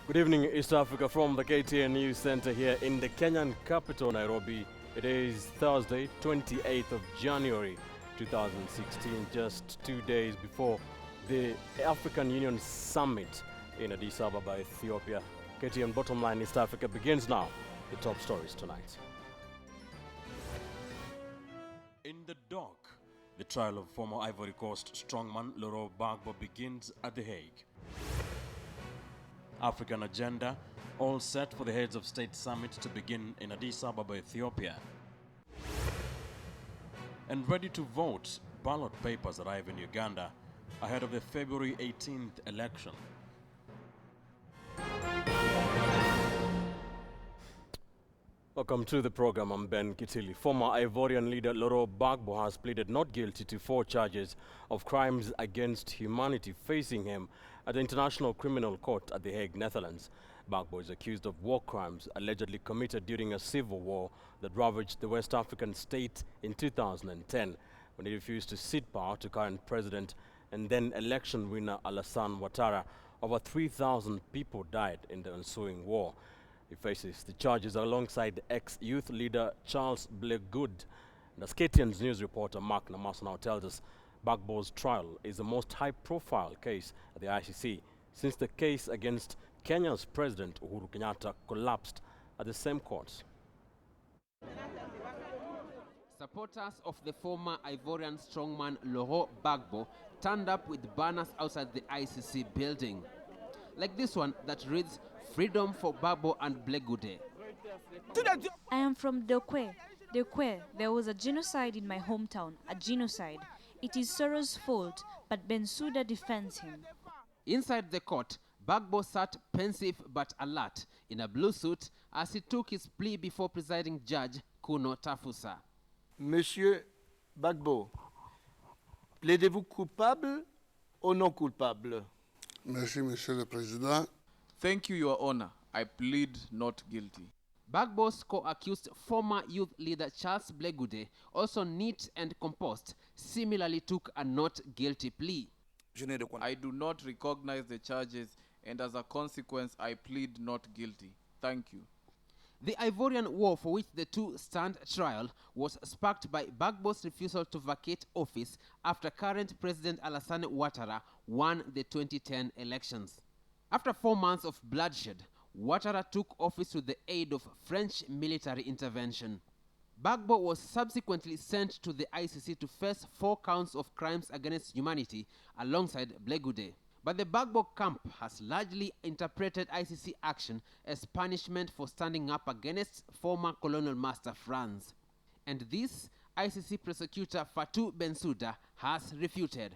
Good evening, East Africa, from the KTN News Center here in the Kenyan capital, Nairobi. It is Thursday, 28th of January 2016, just 2 days before the African Union Summit in Addis Ababa, Ethiopia. KTN Bottomline East Africa begins now. The top stories tonight. In the dock, the trial of former Ivory Coast strongman Laurent Gbagbo begins at The Hague. African agenda, all set for the Heads of State Summit to begin in Addis Ababa, Ethiopia. And ready to vote, ballot papers arrive in Uganda ahead of the February 18th election. Welcome to the program. I'm Ben Kitili. Former Ivorian leader Laurent Gbagbo has pleaded not guilty to 4 charges of crimes against humanity facing him at the International Criminal Court at The Hague, Netherlands. Gbagbo is accused of war crimes allegedly committed during a civil war that ravaged the West African state in 2010 when he refused to cede power to current president and then election winner Alassane Ouattara. Over 3,000 people died in the ensuing war. He faces the charges alongside ex-youth leader Charles Ble Goude. And as KTN's news reporter Mark Namas now tells us, Gbagbo's trial is the most high-profile case at the ICC since the case against Kenya's President Uhuru Kenyatta collapsed at the same court. Supporters of the former Ivorian strongman Laurent Gbagbo turned up with banners outside the ICC building, like this one that reads, "Freedom for Gbagbo and Ble Goude." I am from Dekwe. Dekwe, there was a genocide in my hometown, a genocide. It is Sorrow's fault, but Bensouda defends him. Inside the court, Gbagbo sat pensive but alert in a blue suit as he took his plea before presiding judge Kuno Tafusa. Monsieur Gbagbo, plaidez-vous coupable ou non coupable? Merci, Monsieur le Président. Thank you, Your Honor. I plead not guilty. Gbagbo's co-accused former youth leader Charles Ble Goude, also neat and composed, similarly took a not guilty plea. I do not recognize the charges, and as a consequence, I plead not guilty. Thank you. The Ivorian War, for which the two stand trial, was sparked by Gbagbo's refusal to vacate office after current President Alassane Ouattara won the 2010 elections. After 4 months of bloodshed, Ouattara took office with the aid of French military intervention. Gbagbo was subsequently sent to the ICC to face 4 counts of crimes against humanity alongside Ble Goude. But the Gbagbo camp has largely interpreted ICC action as punishment for standing up against former colonial master France. And this, ICC prosecutor Fatou Bensouda has refuted.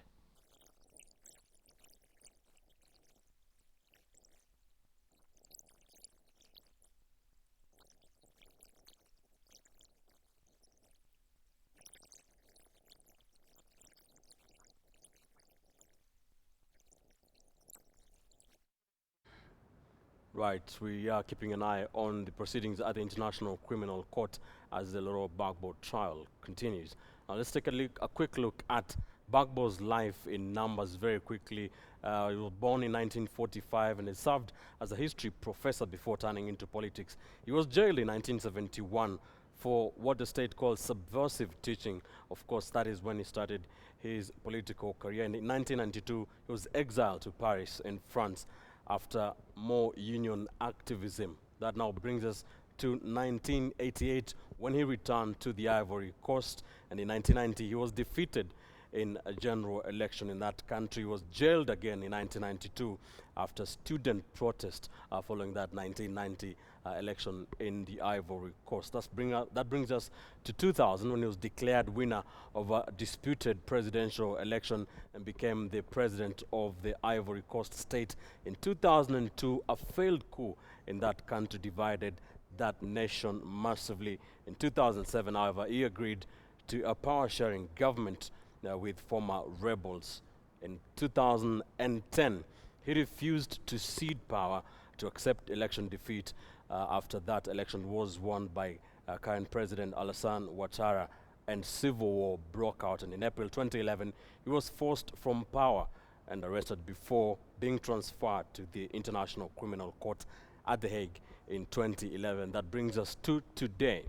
Right, we are keeping an eye on the proceedings at the International Criminal Court as the Laurent Gbagbo trial continues. Now let's take a quick look at Gbagbo's life in numbers very quickly. He was born in 1945 and he served as a history professor before turning into politics. He was jailed in 1971 for what the state calls subversive teaching. Of course, that is when he started his political career. And in 1992, he was exiled to Paris in France after more union activism. That now brings us to 1988 when he returned to the Ivory Coast, and in 1990 he was defeated in a general election in that country. He was jailed again in 1992 after student protest following that 1990 election in the Ivory Coast. That brings us to 2000 when he was declared winner of a disputed presidential election and became the president of the Ivory Coast state. In 2002, a failed coup in that country divided that nation massively. In 2007, however, he agreed to a power-sharing government with former rebels. In 2010, he refused to cede power to accept election defeat after that election was won by current President Alassane Ouattara, and civil war broke out. And in April 2011, he was forced from power and arrested before being transferred to the International Criminal Court at The Hague in 2011. That brings us to today.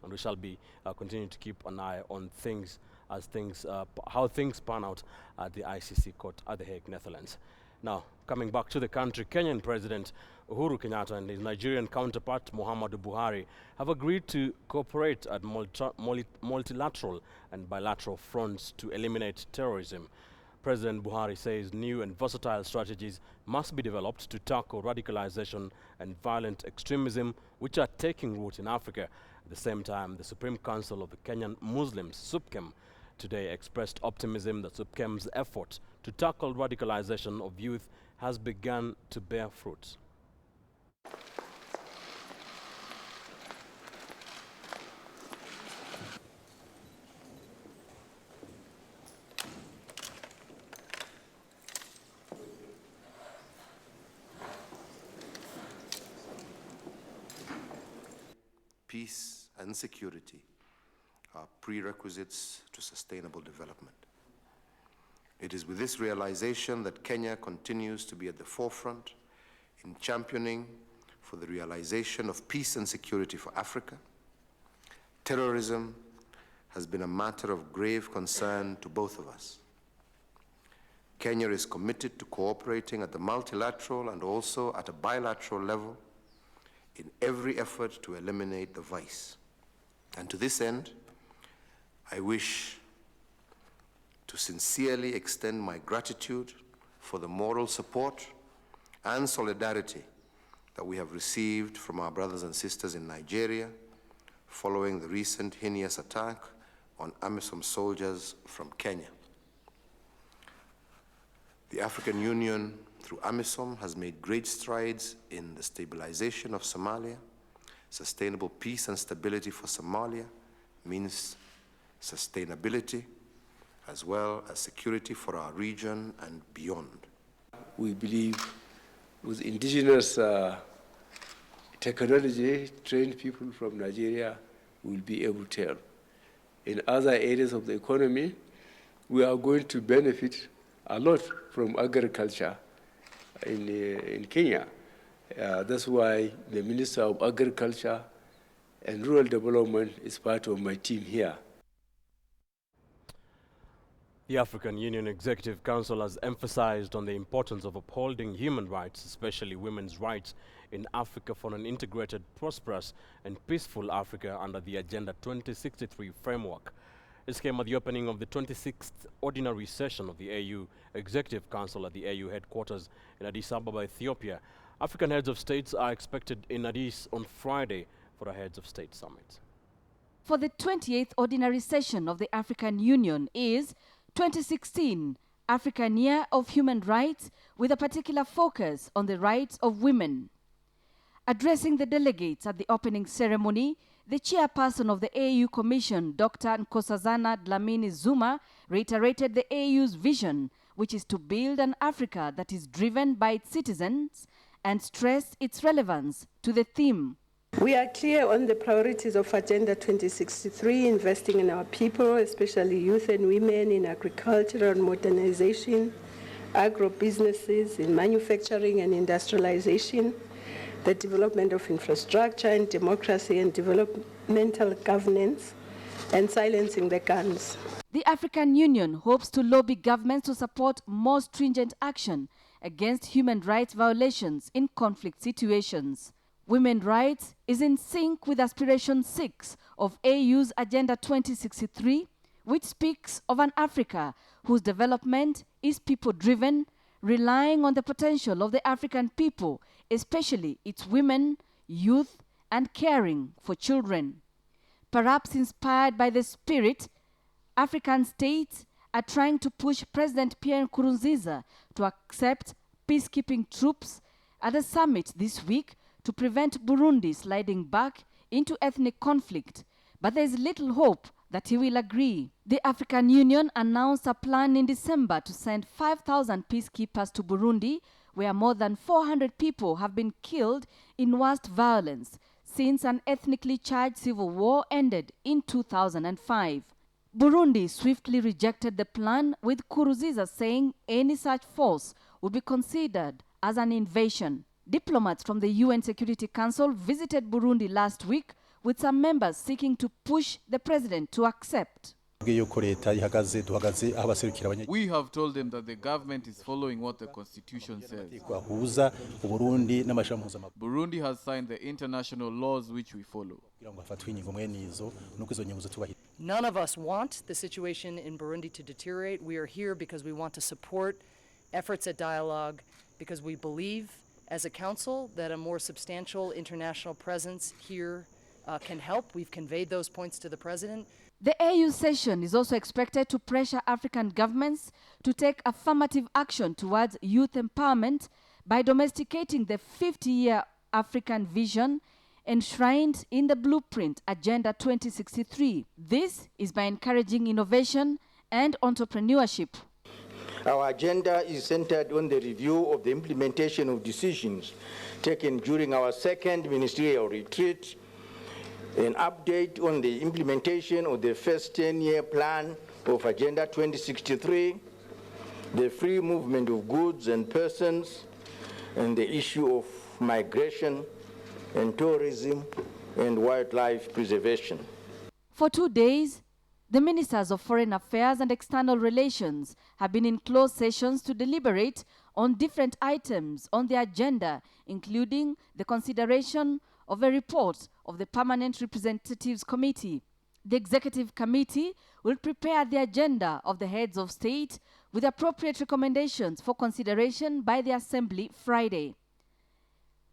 And we shall be continuing to keep an eye on things as how things pan out at the ICC court at The Hague, Netherlands. Now, coming back to the country, Kenyan President Uhuru Kenyatta and his Nigerian counterpart Muhammadu Buhari have agreed to cooperate at multilateral and bilateral fronts to eliminate terrorism. President Buhari says new and versatile strategies must be developed to tackle radicalization and violent extremism, which are taking root in Africa. At the same time, the Supreme Council of the Kenyan Muslims, SUPKEM, today expressed optimism that SUPKEM's effort to tackle radicalization of youth has begun to bear fruit. Peace and security are prerequisites to sustainable development. It is with this realization that Kenya continues to be at the forefront in championing for the realization of peace and security for Africa. Terrorism has been a matter of grave concern to both of us. Kenya is committed to cooperating at the multilateral and also at a bilateral level in every effort to eliminate the vice. And to this end, I wish to sincerely extend my gratitude for the moral support and solidarity that we have received from our brothers and sisters in Nigeria following the recent heinous attack on AMISOM soldiers from Kenya. The African Union, through AMISOM, has made great strides in the stabilization of Somalia. Sustainable peace and stability for Somalia means sustainability as well as security for our region and beyond. We believe with indigenous technology, trained people from Nigeria will be able to help. In other areas of the economy, we are going to benefit a lot from agriculture in Kenya. That's why the Minister of Agriculture and Rural Development is part of my team here. The African Union Executive Council has emphasized on the importance of upholding human rights, especially women's rights, in Africa for an integrated, prosperous and peaceful Africa under the Agenda 2063 framework. This came at the opening of the 26th Ordinary Session of the AU Executive Council at the AU headquarters in Addis Ababa, Ethiopia. African heads of states are expected in Addis on Friday for a Heads of State Summit. For the 28th Ordinary Session of the African Union is 2016 African Year of Human Rights, with a particular focus on the rights of women. Addressing the delegates at the opening ceremony, the chairperson of the AU Commission, Dr. Nkosazana Dlamini Zuma, reiterated the AU's vision, which is to build an Africa that is driven by its citizens, and stressed its relevance to the theme. We are clear on the priorities of Agenda 2063, investing in our people, especially youth and women, in agriculture and modernization, agro-businesses, in manufacturing and industrialization, the development of infrastructure and democracy and developmental governance, and silencing the guns. The African Union hopes to lobby governments to support more stringent action against human rights violations in conflict situations. Women's rights is in sync with Aspiration 6 of AU's Agenda 2063, which speaks of an Africa whose development is people-driven, relying on the potential of the African people, especially its women, youth, and caring for children. Perhaps inspired by the spirit, African states are trying to push President Pierre Nkurunziza to accept peacekeeping troops at a summit this week to prevent Burundi sliding back into ethnic conflict, but there is little hope that he will agree. The African Union announced a plan in December to send 5,000 peacekeepers to Burundi, where more than 400 people have been killed in worst violence since an ethnically charged civil war ended in 2005. Burundi swiftly rejected the plan, with Nkurunziza saying any such force would be considered as an invasion. Diplomats from the UN Security Council visited Burundi last week, with some members seeking to push the president to accept. We have told them that the government is following what the constitution says. Burundi has signed the international laws which we follow. None of us want the situation in Burundi to deteriorate. We are here because we want to support efforts at dialogue, because we believe as a council that a more substantial international presence here can help. We've conveyed those points to the president. The AU session is also expected to pressure African governments to take affirmative action towards youth empowerment by domesticating the 50-year African vision enshrined in the blueprint Agenda 2063. This is by encouraging innovation and entrepreneurship. Our agenda is centered on the review of the implementation of decisions taken during our second ministerial retreat, an update on the implementation of the first 10-year plan of Agenda 2063, the free movement of goods and persons, and the issue of migration and tourism and wildlife preservation. For 2 days, the Ministers of Foreign Affairs and External Relations have been in closed sessions to deliberate on different items on the agenda, including the consideration of a report of the Permanent Representatives Committee. The Executive Committee will prepare the agenda of the heads of state with appropriate recommendations for consideration by the Assembly Friday.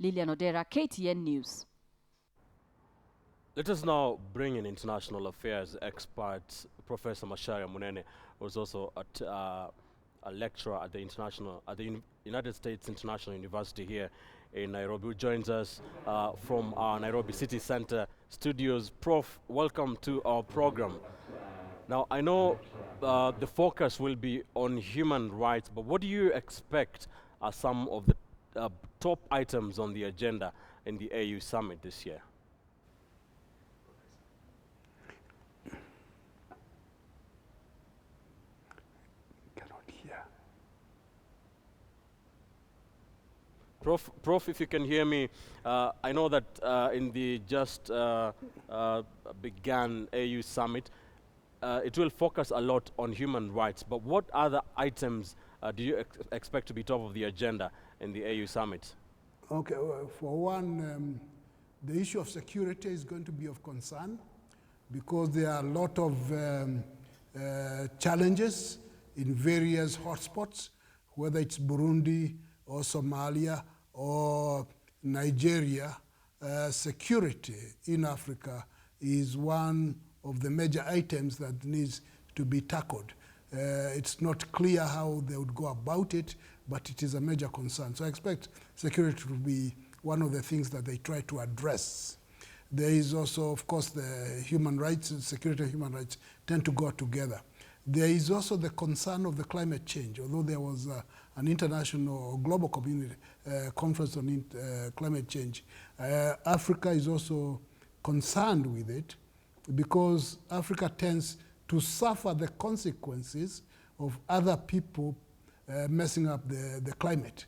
Lilian Odera, KTN News. Let us now bring in international affairs expert Professor Macharia Munene, who is also a lecturer at the United States International University here in Nairobi, who joins us from our Nairobi City Center studios. Prof, welcome to our program. Now, I know the focus will be on human rights, but what do you expect are some of the top items on the agenda in the AU summit this year? Prof, if you can hear me, I know that in the just began AU summit, it will focus a lot on human rights, but what other items do you expect to be top of the agenda in the AU summit? Okay, for one, the issue of security is going to be of concern because there are a lot of challenges in various hotspots, whether it's Burundi or Somalia or Nigeria. Security in Africa is one of the major items that needs to be tackled. It's not clear how they would go about it, but it is a major concern. So I expect security to be one of the things that they try to address. There is also, of course, the human rights, security and human rights tend to go together. There is also the concern of the climate change. Although there was an international or global community conference on climate change, Africa is also concerned with it because Africa tends to suffer the consequences of other people messing up the climate.